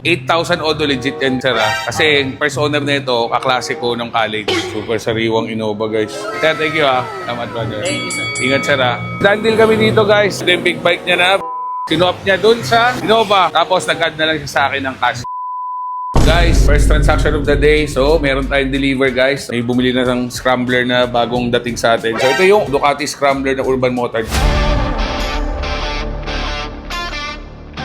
8,000 Odo legit yan, sir. Kasi first owner na ito, kaklase ko ng college. Super sariwang Innova, guys. Sir, thank you, Salamat, brother. Thank you, sir. Ingat, sir, Done deal kami dito, guys. Ito yung big bike niya na. Sinuap niya dun sa Innova. Tapos nag-add na lang siya sa akin ng cash. Guys, first transaction of the day. So, meron tayong deliver, guys. May bumili na ng scrambler na bagong dating sa atin. So, ito yung Ducati Scrambler na Urban Motors.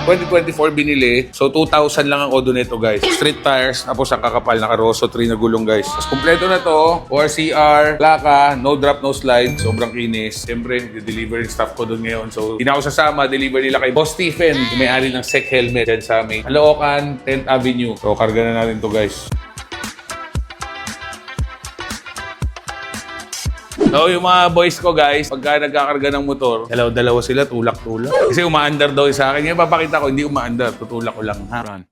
2024 binili. So, 2,000 lang ang odo nito, guys. Street tires, tapos ang kakapal na Carosso 3 na gulong, guys. Tapos, kompleto na to. 4CR, plaka, no drop, no slide. Sobrang kinis. Siyempre, deliver yung stuff ko doon ngayon. So, hindi na ako sasama. Deliver nila kay Boss Stephen, yung may-ari ng SEC Helmet dyan sa amin. Caloocan, 10th Avenue. So, karga na natin to, guys. So, yung mga boys ko, guys, pagka nagkakarga ng motor, dalawa-dalawa sila, tulak-tulak. Kasi umaandar daw sa akin. Ngayon, papakita ko, hindi umaandar. Tutulak ko lang, ha? Run.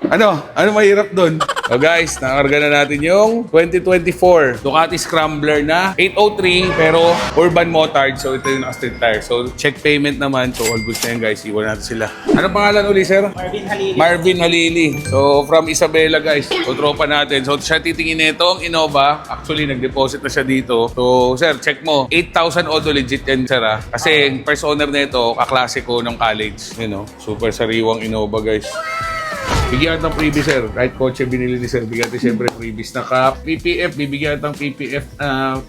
Ano mahirap doon? So guys, nakarga na natin yung 2024 Ducati Scrambler na 803 pero Urban Motard. So ito yung naka-street tire. So check payment naman. So all goods na yan, guys. Iwan natin sila. Ano pangalan uli, sir? Marvin Halili. Marvin Halili. So from Isabela, guys. So tropa natin. So siya titingin nito ang Innova. Actually, nag-deposit na siya dito. So sir, check mo. 8,000 Odo legit yan, sir. Kasi first owner na ito, kaklase ko ng college. You know, super sariwang Innova, guys. Bigyan ng freebie, sir. Kahit kotse binili ni sir, bigyan natin siyempre freebies na cap. PPF, bibigyan ng PPF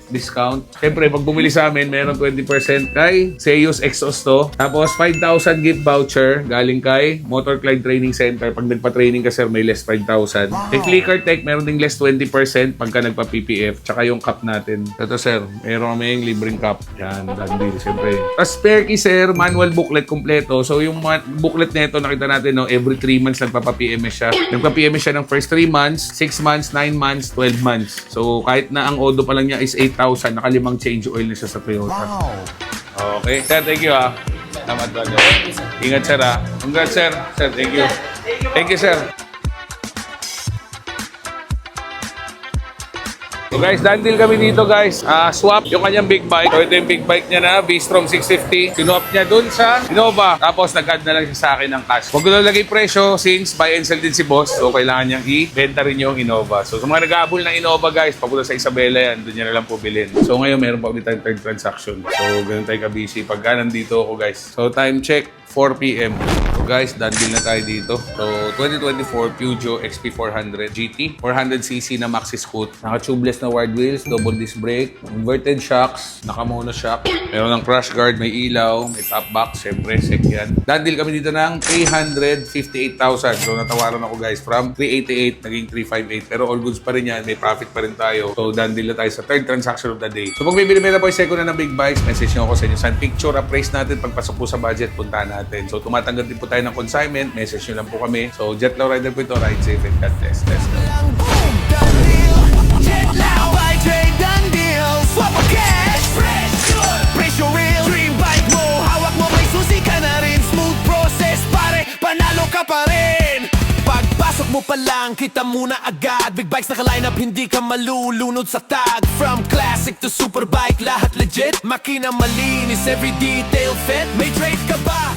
discount. Siyempre, pag bumili sa amin, meron 20% kay Seiyus Exhaust to. Tapos, 5,000 gift voucher galing kay Motor Clyde Training Center. Pag nagpa-training ka, sir, may less 5,000. Kay Clicker Tech, meron ding less 20% pagka nagpa-PPF. Tsaka yung cap natin. Ito, sir, meron kaming libreng cap. Yan, done deal, siyempre. Tapos, spare key, sir, manual booklet kompleto. So, yung booklet nito, nakita natin, no, every 3 months nagpapa-PPF siya. Nagpa-PMS siya ng first 3 months, 6 months, 9 months, 12 months. So, kahit na ang odo pa lang niya is 8,000, nakalimang change oil na siya sa Toyota. Wow! Okay. Sir, thank you, Salamat, brother. Ingat, sir, Congrats, sir. Sir, thank you. Thank you, sir. So guys, done deal kami dito, guys. Swap yung kanyang big bike. So ito yung big bike niya na, V-Strom 650. Sinuap niya dun sa Innova. Tapos nag-add na lang siya sa akin ng cash. Huwag ko lang lagay presyo since buy and sell din si boss. So kailangan niyang i-benta rin yung Innova. So sa mga nag-aabol ng Innova, guys, papunta sa Isabela yan. Doon niya na lang po bilhin. So ngayon, meron pa ulit tayong third transaction. So ganun tayo ka-busy pagka nandito ako, guys. So time check, 4 p.m. So guys, done deal na tayo dito. So 2024 Peugeot XP400 GT. 400cc na maxi scoot. Naka-tubeless na wide wheels, double disc brake, inverted shocks, naka-mono shock. Meron ng crash guard, may ilaw, may top box, syempre, sec yan. Done deal kami dito ng 358,000. So natawaran ako, guys, from 388 naging 358. Pero all goods pa rin yan, may profit pa rin tayo. So done deal na tayo sa third transaction of the day. So pag may bili na po yung second na ng big bikes, message nyo ako sa inyo. Saan picture, appraise natin. Pagpasok po sa budget, punta natin. So tumatanggap din po tayo ng consignment, message nyo lang po kami. So Jetlaw Rider po ito, ride safe and God bless. Let's go. Jetlaw by Trade Done Deal. Swap a cash, fresh, good, presyo real. Dream bike mo, hawak mo, may susi ka na rin. Smooth process, pare, panalo ka pa rin. Pagpasok mo pa lang, kita muna agad. Big bikes naka-line up, hindi ka malulunod sa tag. From classic to super bike, lahat legit. Makina malinis, every detail fit. May trade ka ba?